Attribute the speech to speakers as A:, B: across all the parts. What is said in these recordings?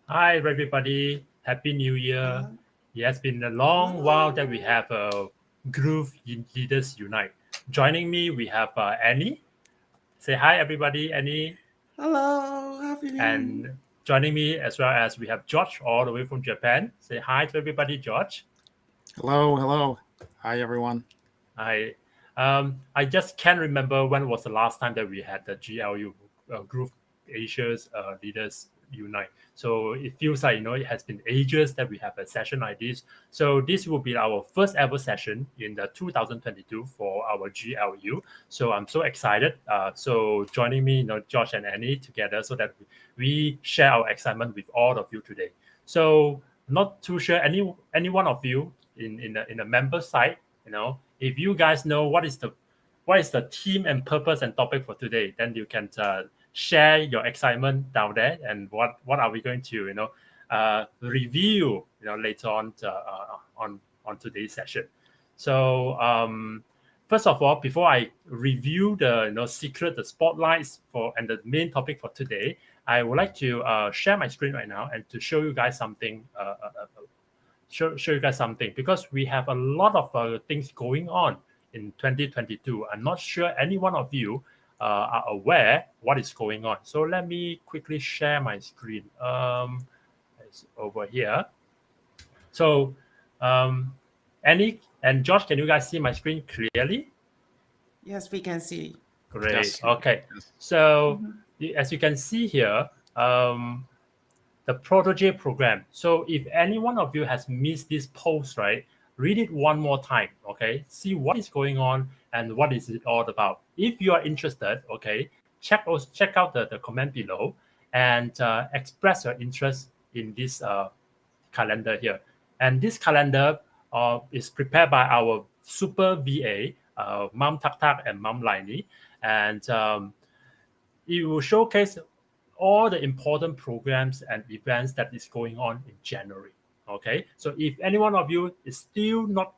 A: Hi, everybody. Happy New Year.
B: Uh,
A: It has been a long while that we
B: Hello.
A: have Leaders Unite. Joining me, we have Annie. Say hi, everybody, Annie.
B: Hello. Happy New.
A: And joining me as well as we have George all the way from Japan. Say hi to everybody, George.
C: Hello, hello. Hi, everyone.
A: Hi. I just can't remember when was the last time that we had the GLU Groove Asia's Leaders Unite. So it feels like it has been ages that we have a session like this. So this will be our first ever session in the 2022 for our GLU. So I'm so excited. So joining me, Josh and Annie together, so that we share our excitement with all of you today. So not too sure any one of you in the member side, if you guys know what is the theme and purpose and topic for today, then you can share your excitement down there, and what are we going to review later on today's session. So first of all, before I review the spotlights for and the main topic for today, I would like to share my screen right now and to show you guys something show you guys something, because we have a lot of things going on in 2022. I'm not sure any one of you are aware what is going on. So let me quickly share my screen. It's over here. So Annie and Josh, can you guys see my screen clearly?
B: Yes, we can see.
A: Great.
C: Yes,
A: Okay.
C: yes.
A: So
B: Mhm.
A: as you can see here, the protege program. So if any one of you has missed this post, right, read it one more time, okay? See what is going on and what is it all about. If you are interested, okay, check out the comment below and express your interest in this calendar here. And this calendar is prepared by our super VA, Mom Tak Tak and Mom Laini. And it will showcase all the important programs and events that is going on in January. Okay, so if any one of you is still not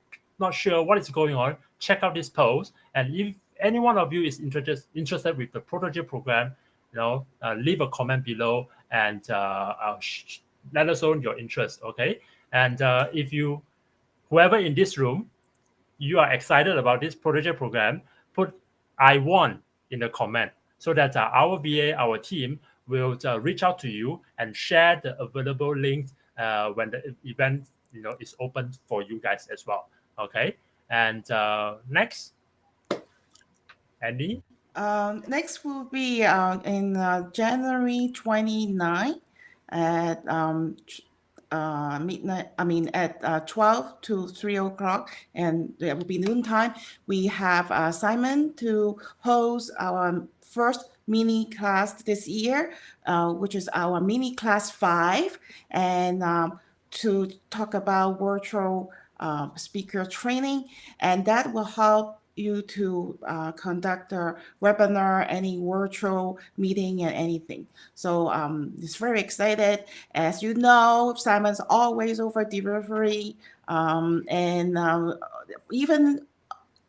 A: sure what is going on, check out this post. And if any one of you is interested with the protege program, leave a comment below and let us know your interest. Okay, and if you whoever in this room you are excited about this protege program, put I want in the comment, so that our VA, our team, will reach out to you and share the available links when the event is open for you guys as well. Okay, and next, Andy.
B: Next will be in January 29 at midnight. I mean, at 12 to 3 o'clock, and there will be noontime. We have Simon to host our first mini class this year, which is our mini class 5, and to talk about virtual speaker training, and that will help you to conduct a webinar, any virtual meeting, and anything. So it's very excited. As you know, Simon's always over delivery, and even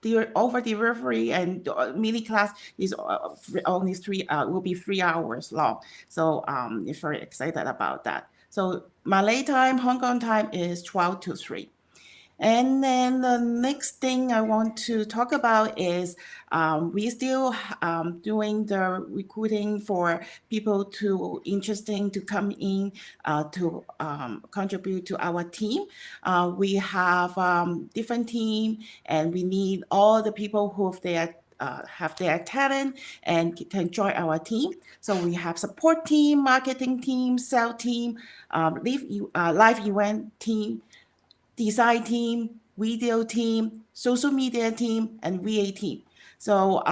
B: the over delivery and mini class is only will be 3 hours long. So it's very excited about that. So Malay time, Hong Kong time is 12 to 3. And then the next thing I want to talk about is we still doing the recruiting for people to interesting to come in to contribute to our team. We have different team, and we need all the people who have their talent and can join our team. So we have support team, marketing team, sales team, live event team, design team, video team, social media team, and VA team. So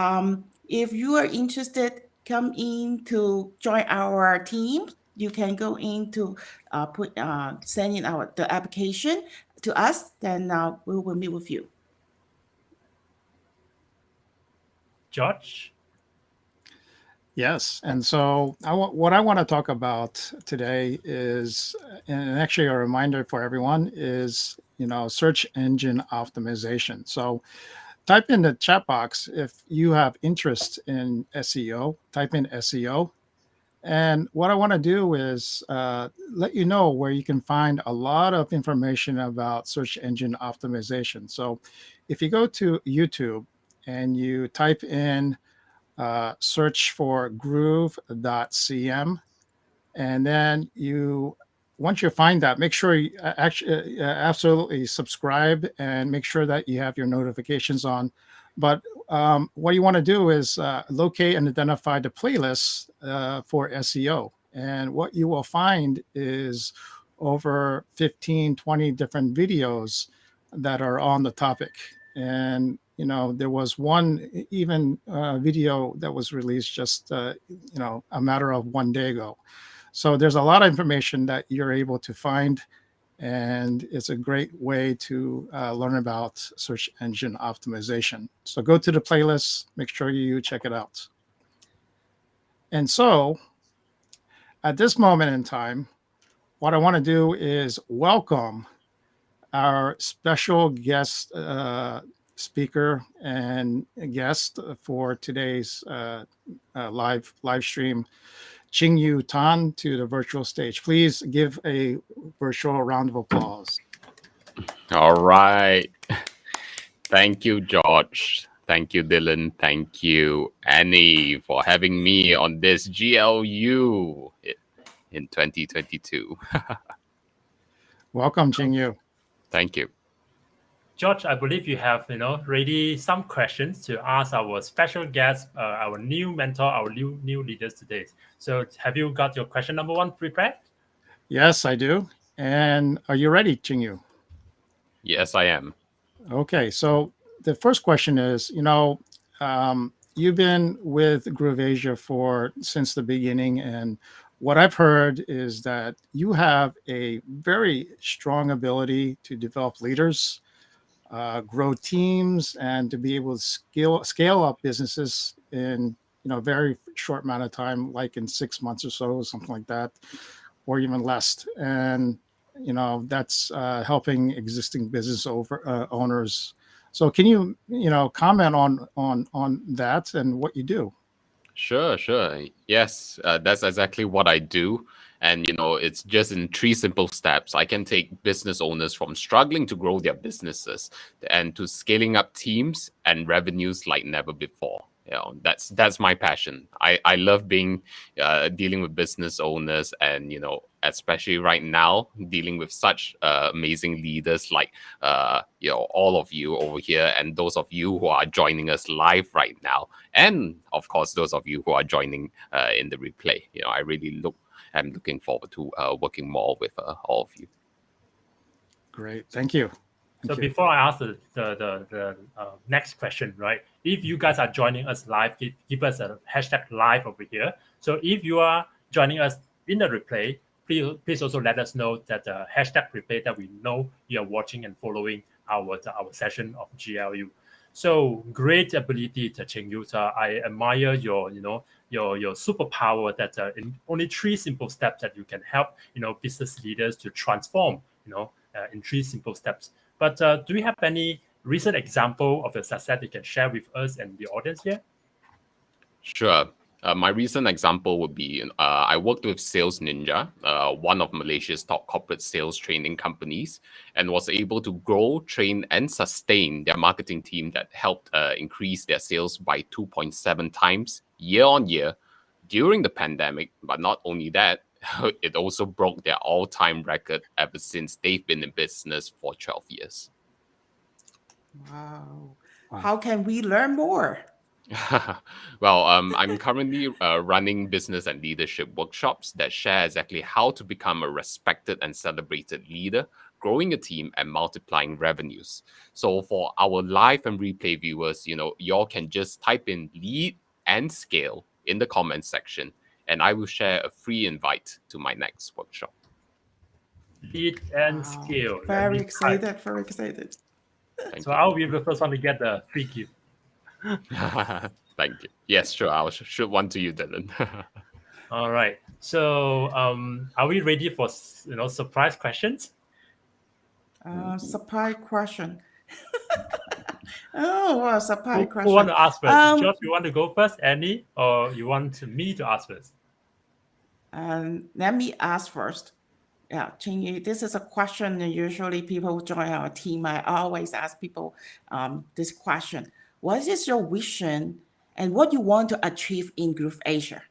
B: if you are interested, come in to join our team. You can go in to send in the application to us. Then we will meet with you.
A: George.
C: Yes. And so, what I want to talk about today is, and actually a reminder for everyone, is search engine optimization. So, type in the chat box if you have interest in SEO. Type in SEO, And what I want to do is let you know where you can find a lot of information about search engine optimization. So if you go to YouTube and you type in search for groove.cm, and then once you find that, make sure you actually absolutely subscribe and make sure that you have your notifications on. But what you want to do is locate and identify the playlists for SEO. And what you will find is over 15, 20 different videos that are on the topic. And there was one even video that was released just a matter of one day ago. So there's a lot of information that you're able to find, and it's a great way to learn about search engine optimization. So go to the playlist, make sure you check it out. And so at this moment in time, what I want to do is welcome our special guest speaker and guest for today's live stream, Ching Yu Tan, to the virtual stage. Please give a virtual round of applause.
D: All right. Thank you, George. Thank you, Dylan. Thank you, Annie, for having me on this GLU in 2022.
C: Welcome, Ching Yu.
D: Thank you.
A: George, I believe you have, ready some questions to ask our special guest, our new mentor, our new leaders today. So have you got your question number one prepared?
C: Yes, I do. And are you ready, Ching Yu?
D: Yes, I am.
C: Okay, so the first question is, you've been with GrooveAsia since the beginning, and what I've heard is that you have a very strong ability to develop leaders, grow teams, and to be able to scale up businesses in a very short amount of time, like in 6 months or so, something like that, or even less. And that's helping existing business owners. So can you comment on that and what you do?
D: Sure. Yes, that's exactly what I do. And, it's just in 3 simple steps. I can take business owners from struggling to grow their businesses and to scaling up teams and revenues like never before. That's my passion. I love dealing with business owners, and especially right now, dealing with such amazing leaders like all of you over here, and those of you who are joining us live right now, and of course those of you who are joining in the replay. I'm looking forward to working more with all of you.
C: Great, thank you.
A: So before I ask the next question, right? If you guys are joining us live, give us a hashtag live over here. So if you are joining us in the replay, please also let us know that the hashtag replay, that we know you are watching and following our session of GLU. So great ability, Ching Yu. I admire your superpower that in only 3 simple steps that you can help business leaders to transform in 3 simple steps. But do you have any recent example of a success you can share with us and the audience here?
D: Sure. My recent example would be I worked with Sales Ninja, one of Malaysia's top corporate sales training companies, and was able to grow, train, and sustain their marketing team that helped increase their sales by 2.7 times year on year during the pandemic. But not only that, it also broke their all-time record ever since they've been in business for 12 years.
B: Wow. How can we learn more?
D: Well, I'm currently running business and leadership workshops that share exactly how to become a respected and celebrated leader, growing a team and multiplying revenues. So for our live and replay viewers, y'all can just type in lead and scale in the comments section, and I will share a free invite to my next workshop.
A: Lead and scale.
B: Very excited.
A: So I'll be the first one to get the free gift.
D: Thank you. Yes, sure. I'll shoot one to you, Dylan.
A: All right. So are we ready for surprise questions?
B: Surprise question. Oh, surprise question.
A: Who want to ask first? George, you want to go first, Annie, or you want me to ask first?
B: Let me ask first. Yeah, Ching Yu, this is a question that usually people join our team. I always ask people this question. What is your vision and what you want to achieve in GrooveAsia?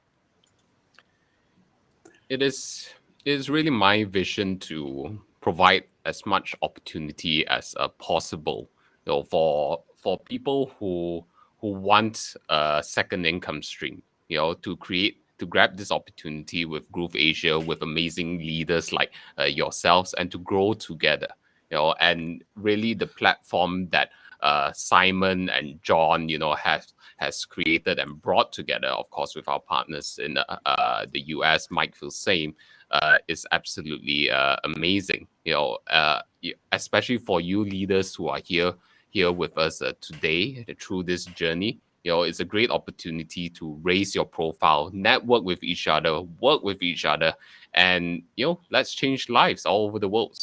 D: It is really my vision to provide as much opportunity as possible, for people who want a second income stream, to grab this opportunity with Groove Asia, with amazing leaders like yourselves, and to grow together, and really the platform that Simon and John, has created and brought together, of course, with our partners in the US, Mike feels same, is absolutely amazing. Especially for you leaders who are here with us today through this journey. It's a great opportunity to raise your profile, network with each other, work with each other, and let's change lives all over the world.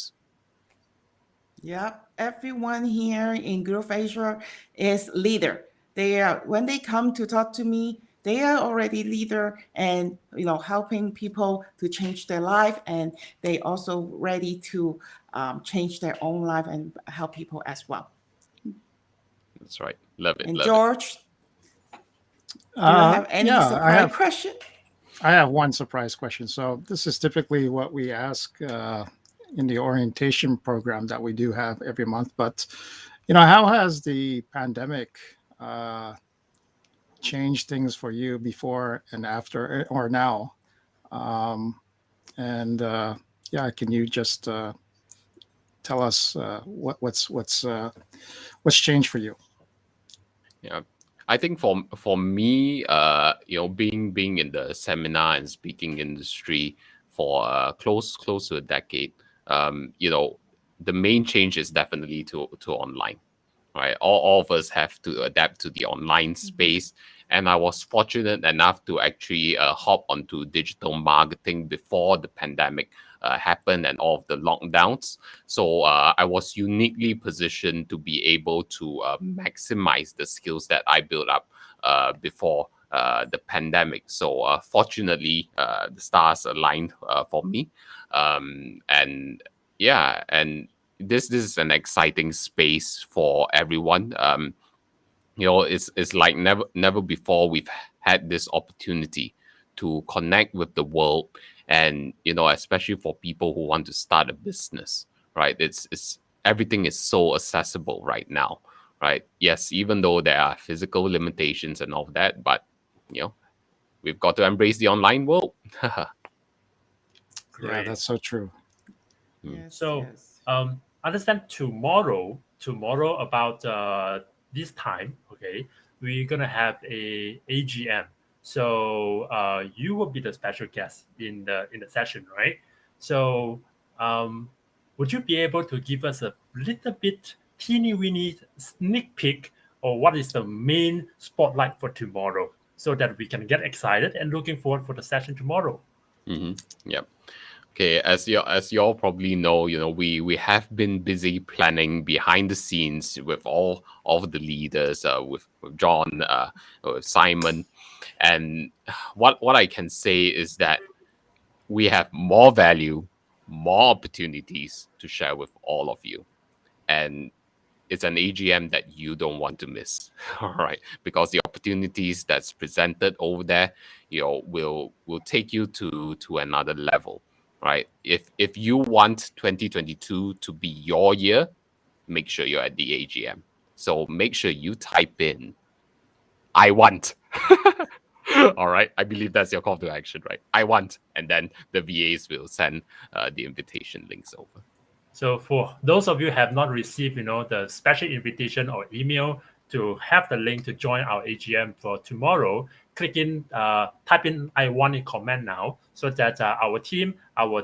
B: Yep, everyone here in GrooveAsia is leader. They are when they come to talk to me, they are already leader and helping people to change their life, and they also ready to change their own life and help people as well.
D: That's right. Love it.
B: And
D: Love it.
B: George, do you have any
C: Yeah,
B: surprise question?
C: I have one surprise question. So this is typically what we ask in the orientation program that we do have every month. But how has the pandemic changed things for you before and after, or now? And yeah, can you just tell us what's changed for you?
D: Yeah. I think for me, being in the seminar and speaking industry for close to a decade, the main change is definitely to online, right? All of us have to adapt to the online space, and I was fortunate enough to actually hop onto digital marketing before the pandemic happened and all of the lockdowns. So I was uniquely positioned to be able to maximize the skills that I built up before the pandemic. So fortunately, the stars aligned for me, and yeah, and this is an exciting space for everyone. It's like never before we've had this opportunity to connect with the world, and especially for people who want to start a business, right? It's everything is so accessible right now, right? Yes, even though there are physical limitations and all that, but we've got to embrace the online world.
C: Yeah,
A: Great.
C: that's so true.
B: Yes,
A: So,
B: yes.
A: understand tomorrow about this time, okay, we're gonna have a AGM. So, you will be the special guest in the session, right? So, um, would you be able to give us a little bit teeny weeny sneak peek, or what is the main spotlight for tomorrow, so that we can get excited and looking forward for the session tomorrow?
D: Yep. Okay, as you all probably know, we have been busy planning behind the scenes with all of the leaders, with John, with Simon, and what I can say is that we have more value, more opportunities to share with all of you, and it's an AGM that you don't want to miss. All right, because the opportunities that's presented over there, will take you to another level, right? If you want 2022 to be your year, make sure you're at the AGM. So make sure you type in I want. All right, I believe that's your call to action, right? I want, and then the VAs will send the invitation links over.
A: So for those of you who have not received, the special invitation or email to have the link to join our AGM for tomorrow, type in "I want" in comment now, so that our team, our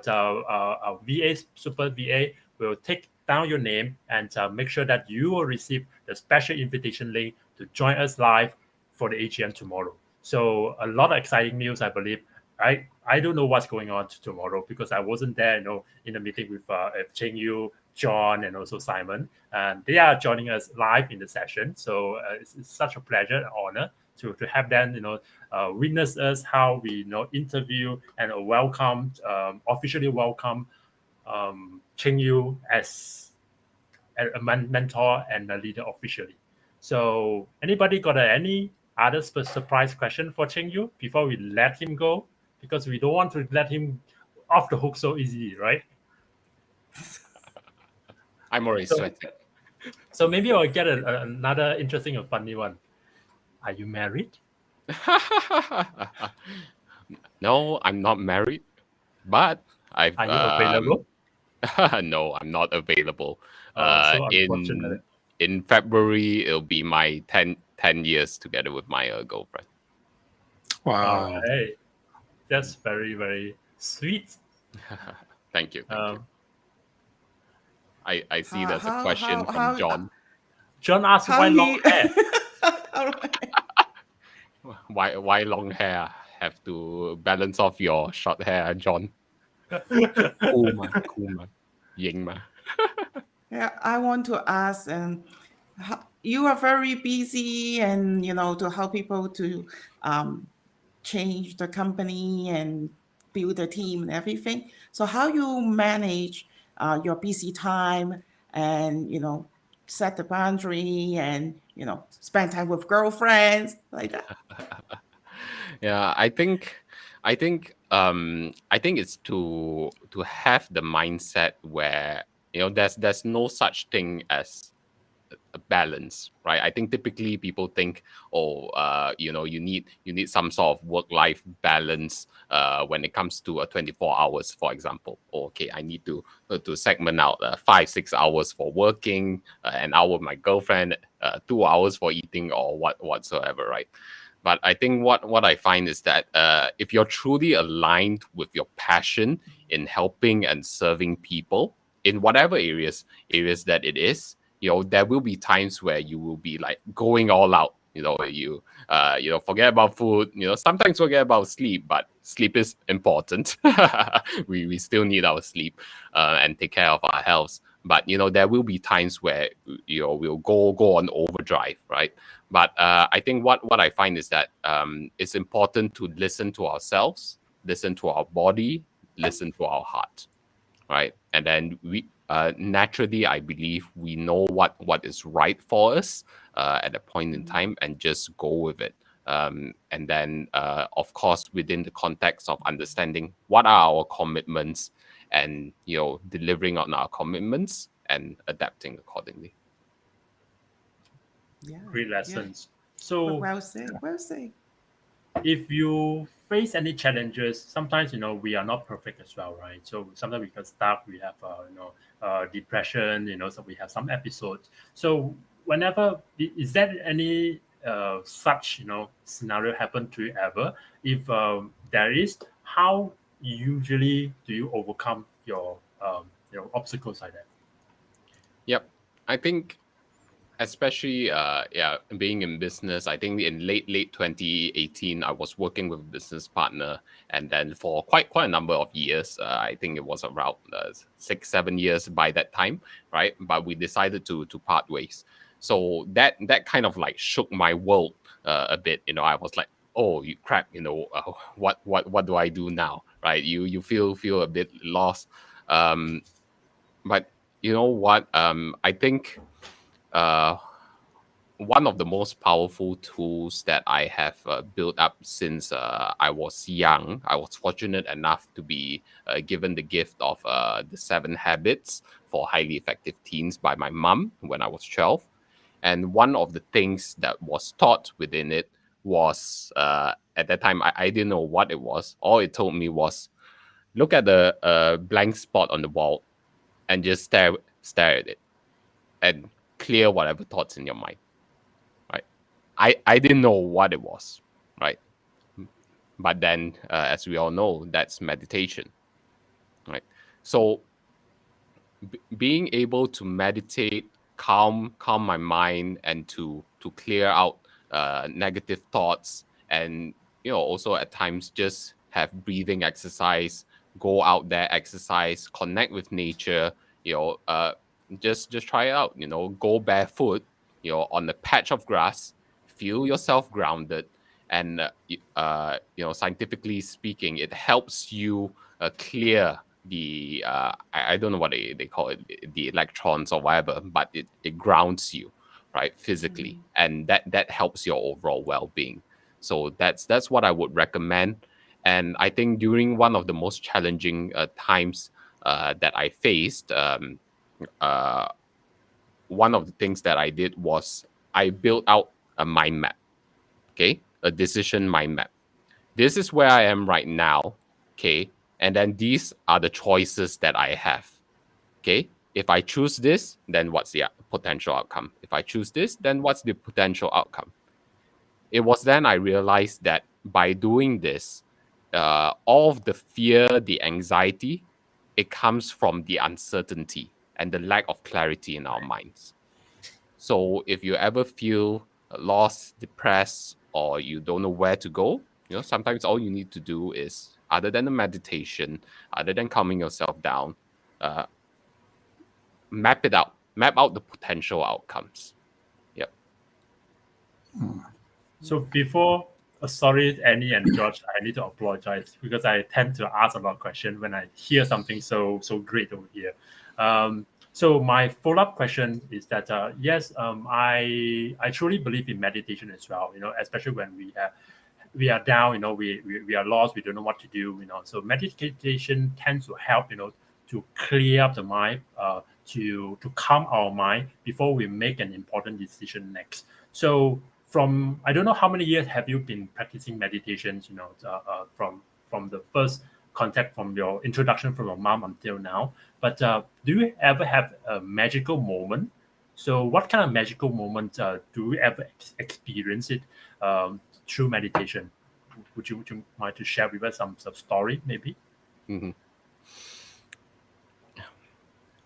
A: VA, super VA, will take down your name and make sure that you will receive the special invitation link to join us live for the AGM tomorrow. So a lot of exciting news, I believe. I don't know what's going on tomorrow because I wasn't there, in the meeting with Ching Yu, John, and also Simon, and they are joining us live in the session. So it's such a pleasure and honor to have them, witness us how we interview and welcome officially welcome Ching Yu as a mentor and a leader officially. So anybody got any other surprise question for Ching Yu before we let him go? Because we don't want to let him off the hook so easy, right?
D: I'm already sweating.
A: So maybe I'll get another interesting or funny one. Are you married?
D: No, I'm not married, but I've
A: Are you available?
D: no, I'm not available.
A: So unfortunate.
D: In February, it'll be my 10 years together with my girlfriend.
C: Wow.
A: Hey, that's very, very sweet.
D: Thank you. I see there's a question from
B: how-
D: John.
A: John asked
B: How
A: why long
B: he?
A: hair.
B: All right.
D: Why long hair? Have to balance off your short hair, John. Cool man. Ying ma.
B: Yeah, I want to ask, you are very busy, and to help people to change the company and build a team and everything. So how you manage your busy time, and set the boundary, and spend time with girlfriends like that?
D: Yeah, I think it's to have the mindset where there's no such thing as a balance, right? I think typically people think, oh, you need some sort of work-life balance when it comes to 24 hours, for example. Okay, I need to segment out 5-6 hours for working, an hour with my girlfriend, 2 hours for eating or whatsoever, right? But I think what I find is that if you're truly aligned with your passion in helping and serving people in whatever areas that it is, there will be times where you will be like going all out. You forget about food. Sometimes forget about sleep, but sleep is important. we still need our sleep and take care of our health. But there will be times where we'll go on overdrive, right? But I think what I find is that it's important to listen to ourselves, listen to our body, listen to our heart, right? And then we naturally, I believe, we know what is right for us at a point in time, and just go with it. And then, of course, within the context of understanding what are our commitments, and delivering on our commitments and adapting accordingly.
B: Yeah.
A: Great
B: Yeah.
A: lessons. So
B: Well said. Well said.
A: if you face any challenges, sometimes we are not perfect as well, right? So sometimes we get stuck, we have depression, so we have some episodes. So whenever is there any such scenario happen to you ever? If there is, how usually do you overcome your obstacles like that?
D: Yep, I think especially being in business, I think in late 2018 I was working with a business partner, and then for quite a number of years, I think it was around 6-7 years by that time, right? But we decided to part ways. So that kind of like shook my world a bit. I was like, oh, you crap, what do I do now, right? You feel a bit lost. But you know what, I think one of the most powerful tools that I have built up since I was young. I was fortunate enough to be given the gift of the 7 habits for highly effective teens by my mom when I was 12. And one of the things that was taught within it was, at that time, I didn't know what it was. All it told me was, look at the blank spot on the wall and just stare at it and clear whatever thoughts in your mind. I didn't know what it was, right? But then, as we all know, that's meditation, right? So being able to meditate, calm my mind, and to clear out negative thoughts, and also at times just have breathing exercise, go out there, exercise, connect with nature, just try it out. Go barefoot, on a patch of grass, feel yourself grounded, and scientifically speaking, it helps you clear the I don't know what they call it, the electrons or whatever, but it grounds you, right, physically, and that helps your overall well-being. So that's what I would recommend. And I think during one of the most challenging times that I faced, one of the things that I did was I built out a mind map, okay, a decision mind map. This is where I am right now, okay, and then these are the choices that I have, okay. If I choose this, then what's the potential outcome? If I choose this, then what's the potential outcome? It was then I realized that by doing this, all of the fear, the anxiety, it comes from the uncertainty and the lack of clarity in our minds. So if you ever feel lost, depressed, or you don't know where to go, sometimes all you need to do is, other than the meditation, other than calming yourself down, uh, map it out, map out the potential outcomes. Yep.
A: So before, sorry, Annie and George, I need to apologize because I tend to ask a lot of questions when I hear something so great over here. So my follow-up question is that yes, I truly believe in meditation as well. Especially when we are down, we are lost, we don't know what to do. So meditation tends to help, to clear up the mind, to calm our mind before we make an important decision next. So from, I don't know how many years have you been practicing meditations, from the first contact, from your introduction from your mom until now. But do you ever have a magical moment? So what kind of magical moment do you ever experience it through meditation? Would you mind to share with us some story maybe?
D: Mhm.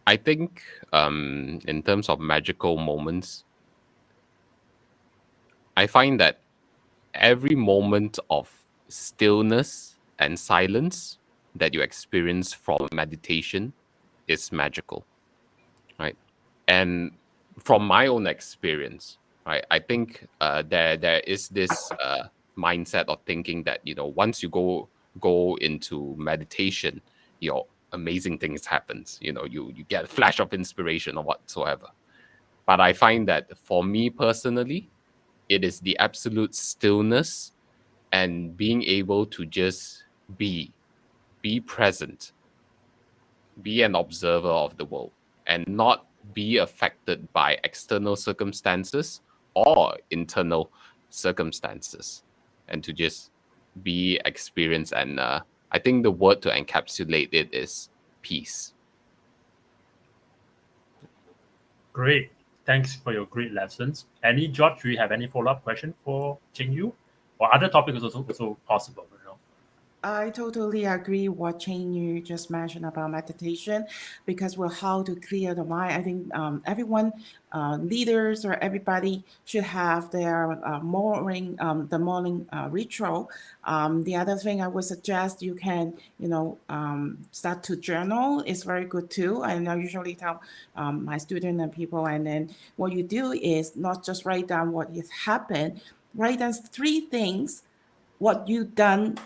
D: I think in terms of magical moments, I find that every moment of stillness and silence that you experience from meditation is magical, right? And from my own experience, right, I think there is this mindset of thinking that once you go into meditation, amazing things happens. You get a flash of inspiration or whatsoever. But I find that for me personally, it is the absolute stillness and being able to just be present, be an observer of the world, and not be affected by external circumstances or internal circumstances, and to just be experienced. And I think the word to encapsulate it is peace.
A: Great. Thanks for your great lessons. Any, George, do you have any follow-up question for Ching Yu? Or other topics is also possible,
B: I totally agree what Ching Yu just mentioned about meditation, because we're how to clear the mind. I think everyone, leaders or everybody, should have their the morning ritual. The other thing I would suggest, you can start to journal. It's very good too. And I usually tell my students and people, and then what you do is not just write down what has happened, write down 3 things what you've done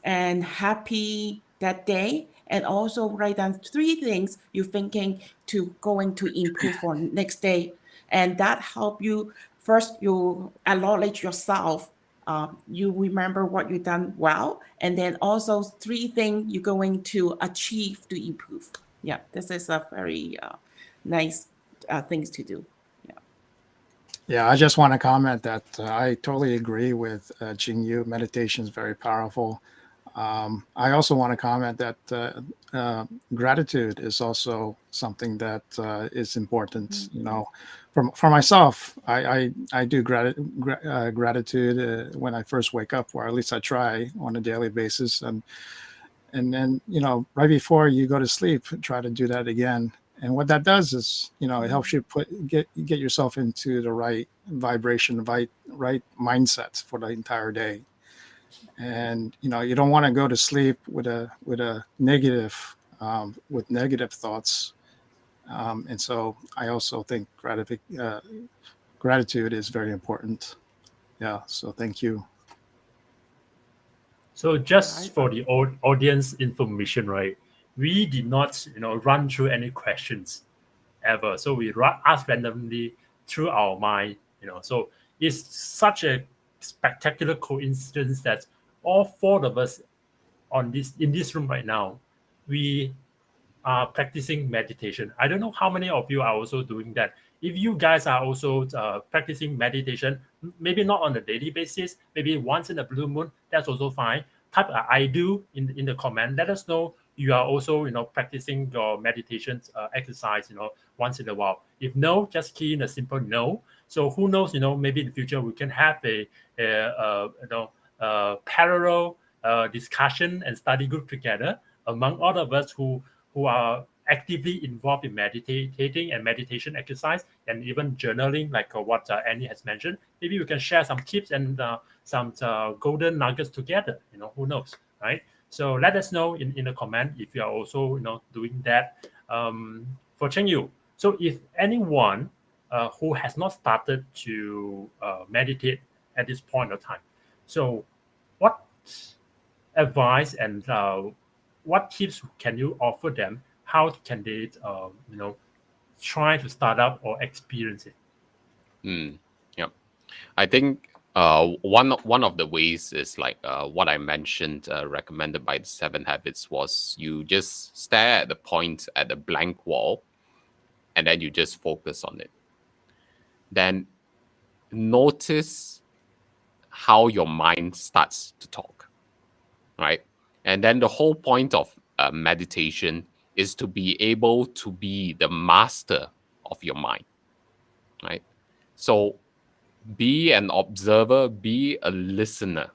B: and happy that day, and also write down 3 things you're thinking to going to improve for next day, and that help you. First, you acknowledge yourself, you remember what you done well, and then also 3 things you're going to achieve to improve. Yeah, this is a very nice things to do.
C: Yeah, I just want to comment that I totally agree with Ching Yu. Meditation is very powerful. I also want to comment that gratitude is also something that is important. For myself, I do gratitude when I first wake up, or at least I try on a daily basis, and then right before you go to sleep, try to do that again. And what that does is, it helps you get yourself into the right vibration, right mindset for the entire day. And you don't want to go to sleep with a negative with negative thoughts. And so I also think gratitude is very important. Yeah. So thank you.
A: So just
B: Right.
A: for the audience information, right? We did not, run through any questions ever. So we ask randomly through our mind, So it's such a spectacular coincidence that all four of us in this room right now, we are practicing meditation. I don't know how many of you are also doing that. If you guys are also practicing meditation, maybe not on a daily basis, maybe once in a blue moon, that's also fine. Type I do in the comment. Let us know you are also practicing your meditation exercise once in a while. If no, just key in a simple no. So who knows, maybe in the future we can have parallel discussion and study group together among all of us who are actively involved in meditating and meditation exercise and even journaling, like what Annie has mentioned. Maybe we can share some tips and some golden nuggets together. Who knows, right? So let us know in the comment if you are also doing that. For Cheng Yu, so if anyone who has not started to meditate at this point of time, so what advice and what tips can you offer them? How can they, try to start up or experience it?
D: Yeah, I think one of the ways is like what I mentioned, recommended by the 7 Habits, was you just stare at the point at the blank wall, and then you just focus on it. Then notice how your mind starts to talk, right? And then the whole point of meditation is to be able to be the master of your mind, right? So be an observer, be a listener,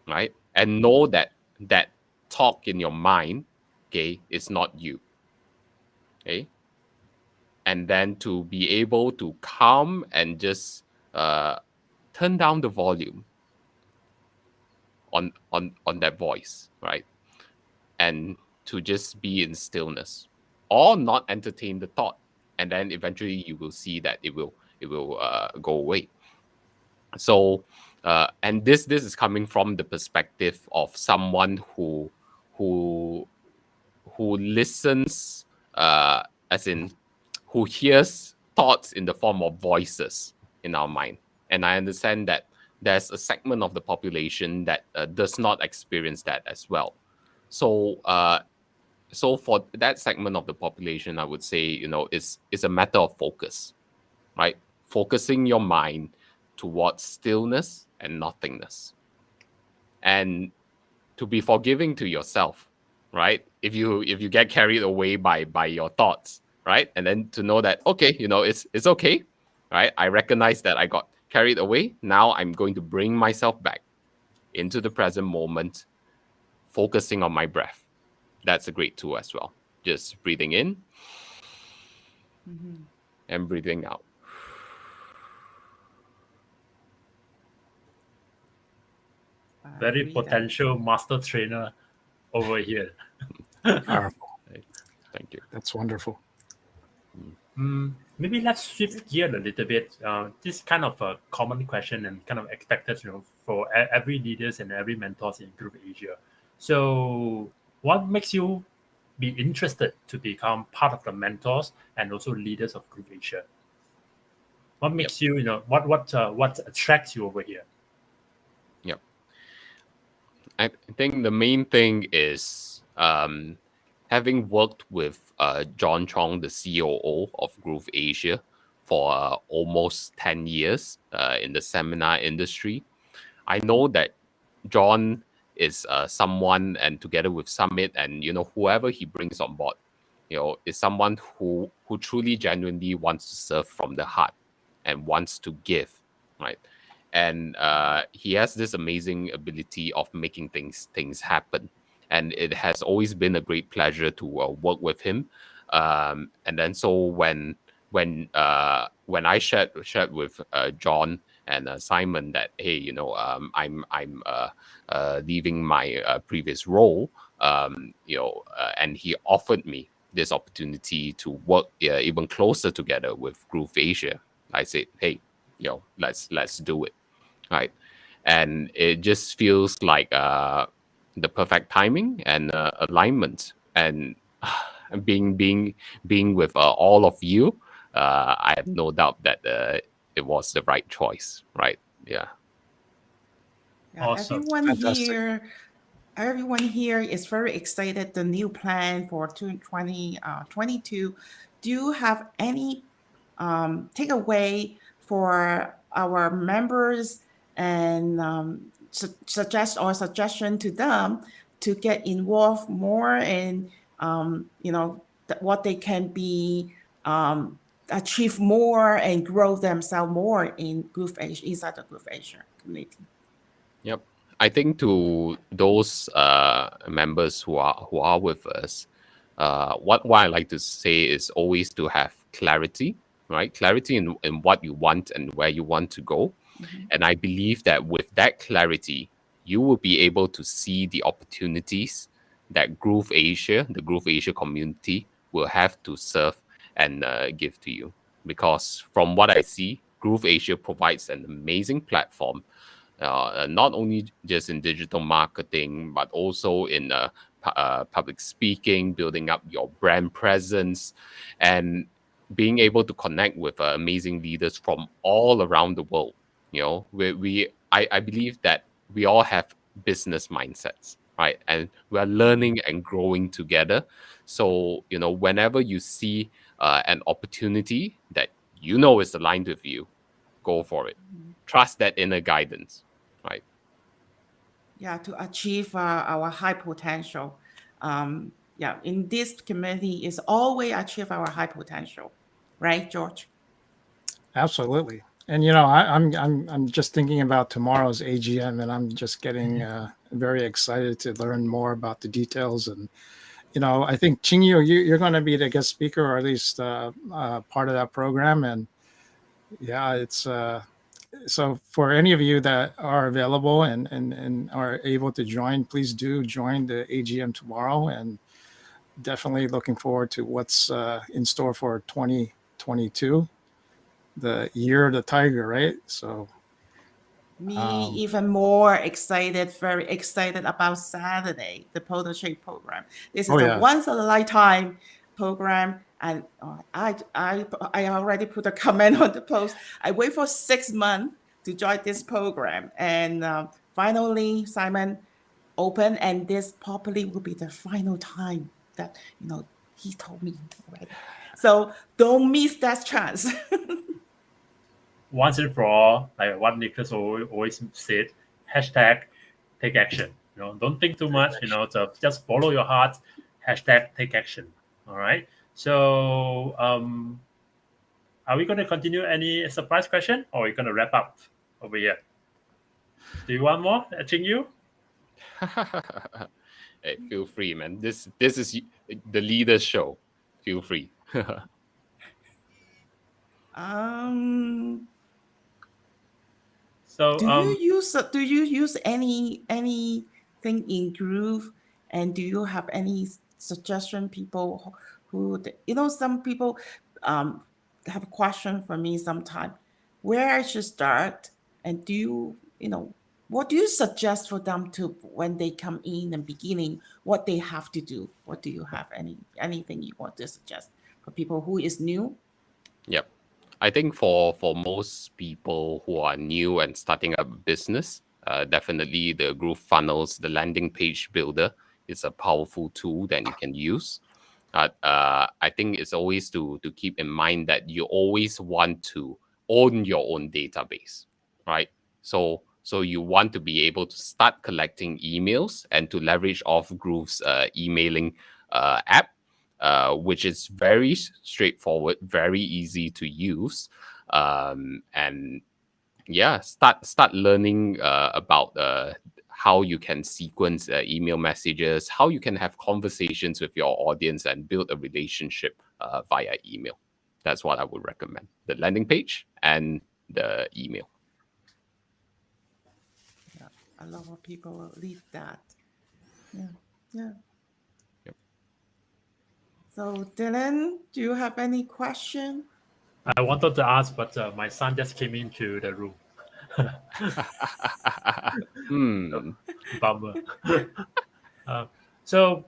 D: right? And know that that talk in your mind, okay, is not you, okay? And then to be able to calm and just turn down the volume on that voice, right? And to just be in stillness or not entertain the thought, and then eventually you will see that it will go away. So and this is coming from the perspective of someone who who listens, as in who hears thoughts in the form of voices in our mind. And I understand that there's a segment of the population that does not experience that as well. So so for that segment of the population, I would say, it's a matter of focus, right? Focusing your mind towards stillness and nothingness, and to be forgiving to yourself, right? If you get carried away by your thoughts, right? And then to know that, okay, it's okay, right? I recognize that I got carried away. Now I'm going to bring myself back into the present moment, focusing on my breath. That's a great tool as well. Just breathing in and breathing out.
B: I
A: Very
B: agree that.
A: potential master trainer over here.
C: Powerful.
D: Thank you.
C: That's wonderful.
A: Maybe let's shift gear a little bit. This kind of a common question and kind of expected, for every leaders and every mentors in GrooveAsia. So, what makes you be interested to become part of the mentors and also leaders of GrooveAsia? What makes you, what attracts you over here?
D: Yep. I think the main thing is having worked with John Chong, the COO of GrooveAsia, for almost 10 years in the seminar industry. I know that John is someone, and together with Summit and whoever he brings on board, is someone who truly genuinely wants to serve from the heart and wants to give, right? And he has this amazing ability of making things happen, and it has always been a great pleasure to work with him. And then so when I shared with John and Simon that, hey, I'm leaving my previous role, and he offered me this opportunity to work even closer together with GrooveAsia. I said, hey, let's do it, right? And it just feels like the perfect timing and alignment, and being with all of you, I have no doubt that it was the right choice, right? Yeah.
B: Yeah,
A: Awesome.
C: Fantastic.
B: everyone here is very excited. The new plan for 2022. Do you have any takeaway for our members and suggestion to them to get involved more in what they can be achieve more and grow themselves more in GrooveAsia inside the GrooveAsia community?
D: Yep. I think to those members who are with us, what I like to say is always to have clarity, right? Clarity in what you want and where you want to go.
B: Mhm.
D: And I believe that with that clarity, you will be able to see the opportunities that the Groove Asia community will have to serve and give to you. Because from what I see, Groove Asia provides an amazing platform, not only just in digital marketing, but also in public speaking, building up your brand presence, and being able to connect with amazing leaders from all around the world. I believe that we all have business mindsets, right? And we are learning and growing together. So, whenever you see an opportunity that is aligned with you, go for it. Trust that inner guidance, right?
B: Yeah, to achieve our high potential. Yeah, in this community is always achieve our high potential, right, George?
C: Absolutely. And I'm just thinking about tomorrow's AGM, and I'm just getting very excited to learn more about the details. And I think Ching Yu, you're going to be the guest speaker, or at least part of that program. And yeah, it's so for any of you that are available and are able to join, please do join the AGM tomorrow. And definitely looking forward to what's in store for 2022, the year of the tiger, right? So
B: Me even more excited, very excited about Saturday, the Protege program. This is
C: oh
B: a
C: yeah,
B: once in a lifetime program, and I already put a comment on the post. I wait for 6 months to join this program, and finally Simon opened, and this probably will be the final time that he told me already. So don't miss that chance.
A: Once and for all, like what Nicholas always said, hashtag take action. Don't think too much. So just follow your heart. Hashtag take action. All right. So, are we going to continue any surprise question, or are we going to wrap up over here? Do you want more, Ching Yu?
D: Hey, feel free, man. This is the leaders show. Feel free.
B: um
A: So,
B: do you use anything in Groove, and do you have any suggestion people who some people have a question for me sometime where I should start, and what do you suggest for them to when they come in and beginning what they have to do? What do you have anything you want to suggest for people who is new?
D: Yep. I think for most people who are new and starting up a business, definitely the Groove Funnels, the landing page builder, is a powerful tool that you can use. I think it's always to keep in mind that you always want to own your own database, right? So you want to be able to start collecting emails and to leverage off Groove's emailing app, which is very straightforward, very easy to use, and yeah, start learning about how you can sequence email messages, how you can have conversations with your audience and build a relationship via email. That's what I would recommend: the landing page and the email.
B: Yeah, a lot of people leave that. Yeah, yeah.
D: Yep.
B: So Dylan, do you have any question?
A: I wanted to ask, but my son just came into the room. Bummer. So,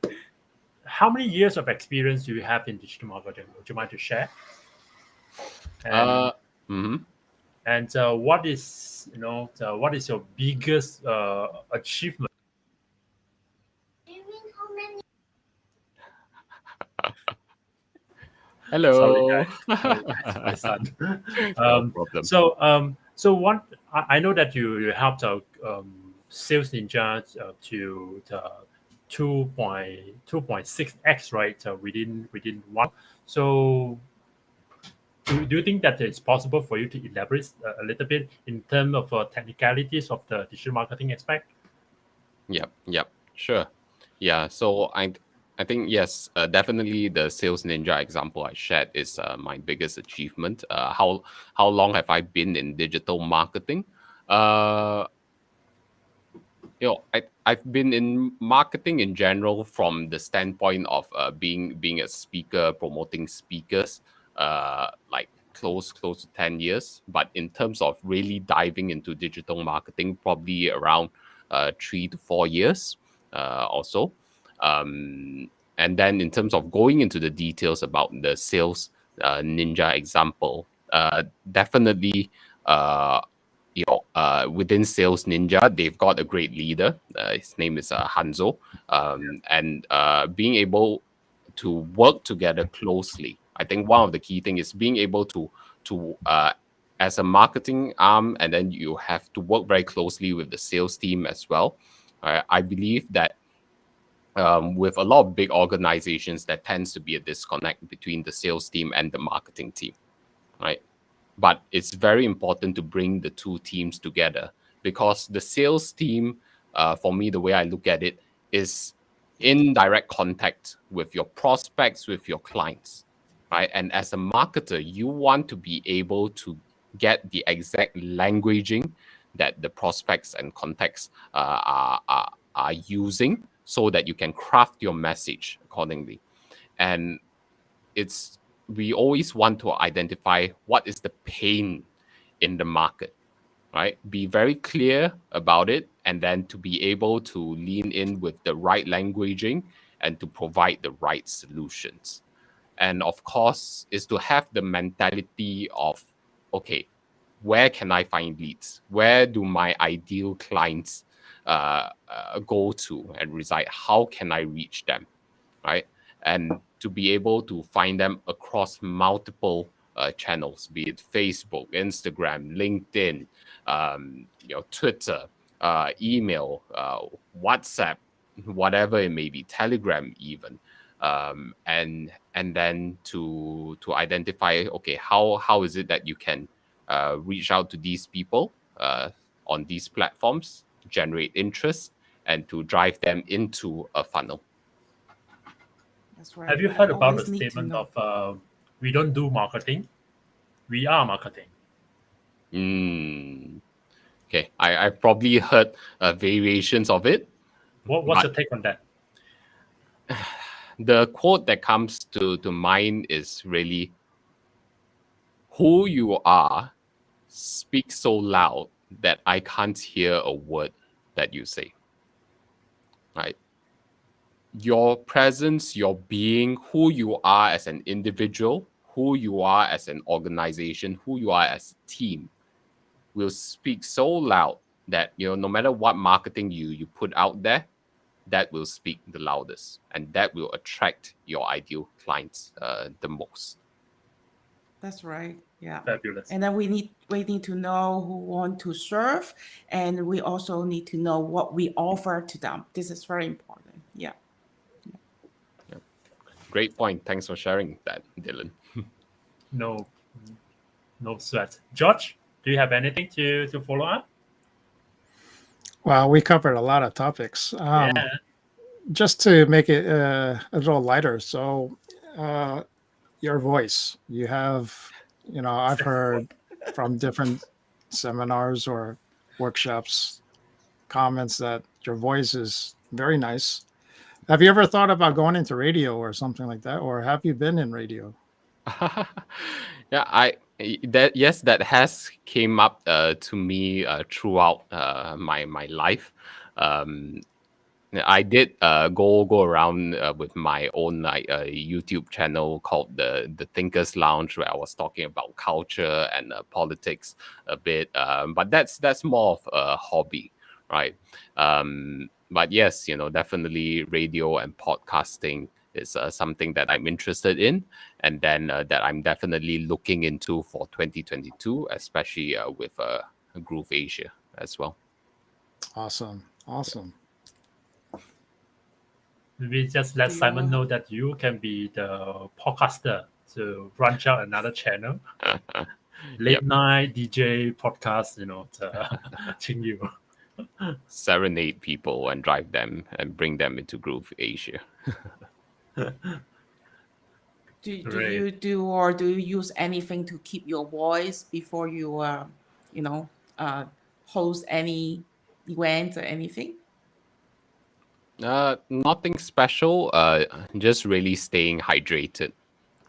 A: how many years of experience do you have in digital marketing? Would you mind to share? And
D: Mhm.
A: and what is what is your biggest achievement? Sorry,
D: Hello.
A: guys. Sorry, guys. My son.
D: No problem.
A: So one, I know that you helped Sales Ninja to the 2.6x, right? Within one. So do you think that it's possible for you to elaborate a little bit in terms of technicalities of the digital marketing aspect?
D: Yep, sure. Yeah, so I think yes, definitely the Sales Ninja example I shared is my biggest achievement. How long have I been in digital marketing? Uh, I've been in marketing in general from the standpoint of being a speaker, promoting speakers, like close to 10 years. But in terms of really diving into digital marketing, probably around 3 to 4 years or so. Um, and then in terms of going into the details about the sales ninja example, definitely. Within Sales Ninja, they've got a great leader. His name is Hanzo, and being able to work together closely. I think one of the key things is being able to as a marketing arm, and then you have to work very closely with the sales team as well. I believe that with a lot of big organizations, there tends to be a disconnect between the sales team and the marketing team, right? But it's very important to bring the two teams together because the sales team, for me, the way I look at it is in direct contact with your prospects, with your clients, right? And as a marketer, you want to be able to get the exact languaging that the prospects and contacts are using so that you can craft your message accordingly. And it's we always want to identify what is the pain in the market, right? Be very clear about it, and then to be able to lean in with the right languaging and to provide the right solutions. And of course, is to have the mentality of, okay, where can I find leads? Where do my ideal clients go to and reside? How can I reach them? Right? And to be able to find them across multiple channels, be it Facebook, Instagram, LinkedIn, Twitter, email, WhatsApp, whatever it may be, Telegram, even, and then to identify, okay, how is it that you can reach out to these people on these platforms, generate interest, and to drive them into a funnel.
B: That's right.
A: Have you
B: We
A: heard about the
B: always need to
A: statement
B: know.
A: of we don't do marketing, we are marketing?
D: Okay, I've probably heard variations of it.
A: What's
D: But
A: your take on that?
D: the quote that comes to mind is really, who you are speaks so loud that I can't hear a word that you say. Right? Your presence, your being, who you are as an individual, who you are as an organization, who you are as a team will speak so loud that no matter what marketing you put out there, that will speak the loudest, and that will attract your ideal clients the most.
B: That's right. Yeah.
A: Fabulous.
B: And then we need to know who want to serve, and we also need to know what we offer to them. This is very important. Yeah.
D: Great point. Thanks for sharing that, Dylan.
A: No, no sweat. George, do you have anything to follow up?
C: Well, we covered a lot of topics.
A: Yeah.
C: Just to make it a little lighter. So, uh, your voice, I've heard from different seminars or workshops comments that your voice is very nice. Have you ever thought about going into radio or something like that? Or have you been in radio?
D: Yeah, That has came up to me throughout my life. Um, I did go around with my own YouTube channel called the Thinkers Lounge, where I was talking about culture and politics a bit. But that's more of a hobby, right? But yes, definitely radio and podcasting is something that I'm interested in, and then that I'm definitely looking into for 2022, especially with GrooveAsia as well.
C: Awesome.
A: Maybe just let
B: Do you
A: Simon
B: want?
A: know that you can be the podcaster to branch out another channel. Late
D: Yep.
A: night DJ podcast, the Ching Yu.
D: Serenade people and drive them and bring them into GrooveAsia.
B: Do
A: Great.
B: you do you use anything to keep your voice before you you know host any events or anything?
D: Nothing special. Just really staying hydrated.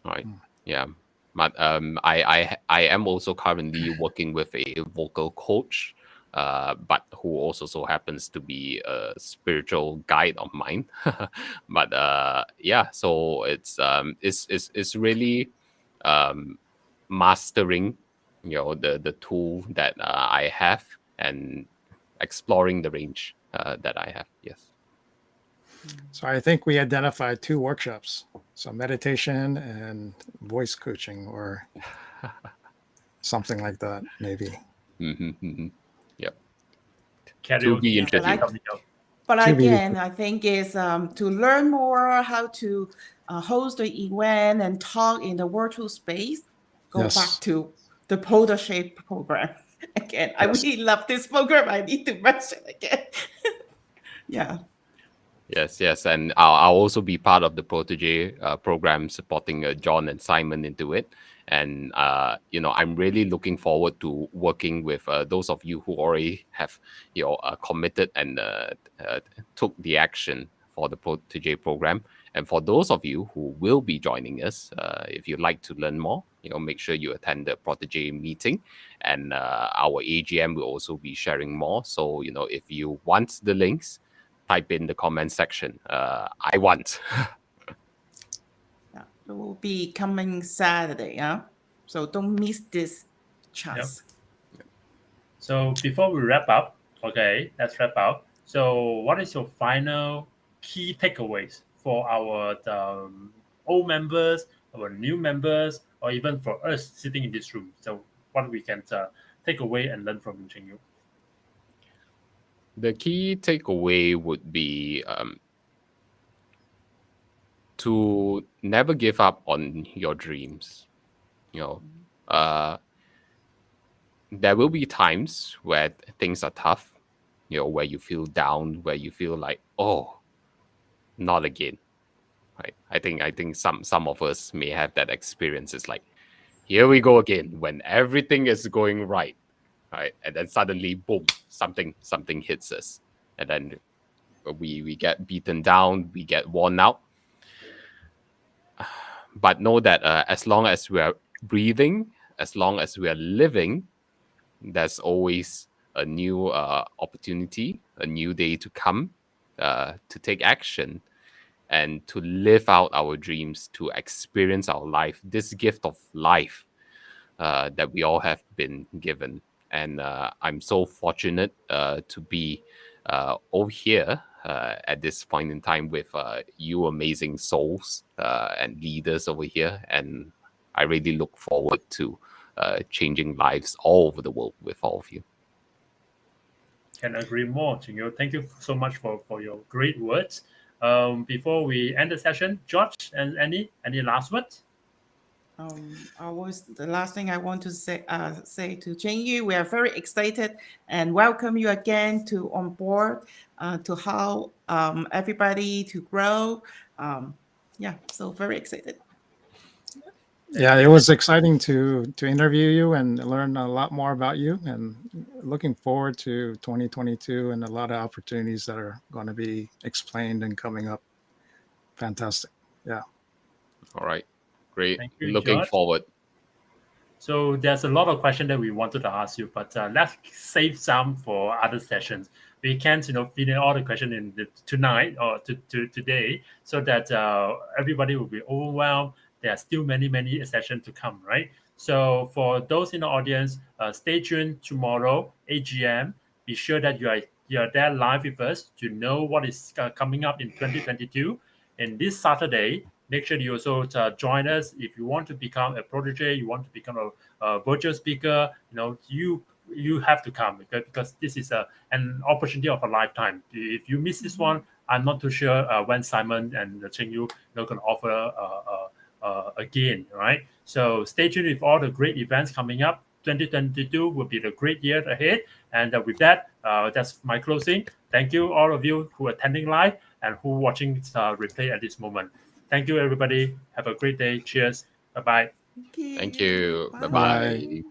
D: Right.
C: Mm.
D: Yeah. But I am also currently working with a vocal coach, but who also so happens to be a spiritual guide of mine. But yeah, so it's really um mastering, the tool that I have, and exploring the range that I have. Yes.
C: So I think we identified 2 workshops. So meditation and voice coaching or something like that, maybe.
D: Yep. To
A: Karaoke
D: be
B: Yeah,
A: session
D: introduced.
A: coming up.
B: but
C: To be
B: again, I think is to learn more how to host the event and talk in the virtual space. Go back
C: yes.
B: to the Polar Shape program again. I
C: Yes.
B: really love this program. I need to mention again. Yeah.
D: Yes, and I'll also be part of the protege program, supporting John and Simon into it. And I'm really looking forward to working with those of you who already have committed and took the action for the protege program. And for those of you who will be joining us, if you'd like to learn more, make sure you attend the protege meeting, and our AGM will also be sharing more. So if you want the links, type in the comment section. I want.
B: Yeah. It will be coming Saturday. Yeah. So don't miss this
A: Yep.
B: chance.
A: So before we wrap up, okay, let's wrap up. So what is your final key takeaways for our old members, our new members, or even for us sitting in this room? So what we can take away and learn from Ching Yu?
D: The key takeaway would be to never give up on your dreams. You know, uh, there will be times where things are tough. Where you feel down, where you feel like, oh, not again. Right? I think some of us may have that experience. It's like, here we go again, when everything is going right, and then suddenly, boom, something hits us, and then we get beaten down, we get worn out. But know that as long as we are breathing, as long as we are living, there's always a new opportunity, a new day to come, to take action and to live out our dreams, to experience our life, this gift of life that we all have been given. And I'm so fortunate to be over here at this point in time with you amazing souls and leaders over here. And I really look forward to changing lives all over the world with all of you.
A: Can agree more, Ching Yu. Thank you so much for your great words. Before we end the session, George and any last words?
B: The last thing I want to say to Ching Yu, we are very excited and welcome you again to on board to help everybody to grow. Yeah, so very excited.
C: Yeah, it was exciting to interview you and learn a lot more about you, and looking forward to 2022 and a lot of opportunities that are going to be explained and coming up. Fantastic. Yeah.
D: All right. Great.
A: Thank you,
D: Looking
A: George.
D: forward.
A: So there's a lot of questions that we wanted to ask you, but let's save some for other sessions. We can't, fit in all the questions in tonight or today, so that everybody will be overwhelmed. There are still many sessions to come, right? So for those in the audience, stay tuned tomorrow, 8 g.m. Be sure that you are there live with us to know what is coming up in 2022. And this Saturday, make sure you also join us if you want to become a protege, you want to become a virtual speaker. You have to come because this is an opportunity of a lifetime. If you miss this one, I'm not too sure when Simon and Ching Yu can offer again, right? So stay tuned with all the great events coming up. 2022 will be the great year ahead. And with that, that's my closing. Thank you, all of you who are attending live and who are watching replay at this moment. Thank you, everybody. Have a great day. Cheers. Bye-bye.
B: Thank you.
D: Thank you.
C: Bye.
D: Bye-bye.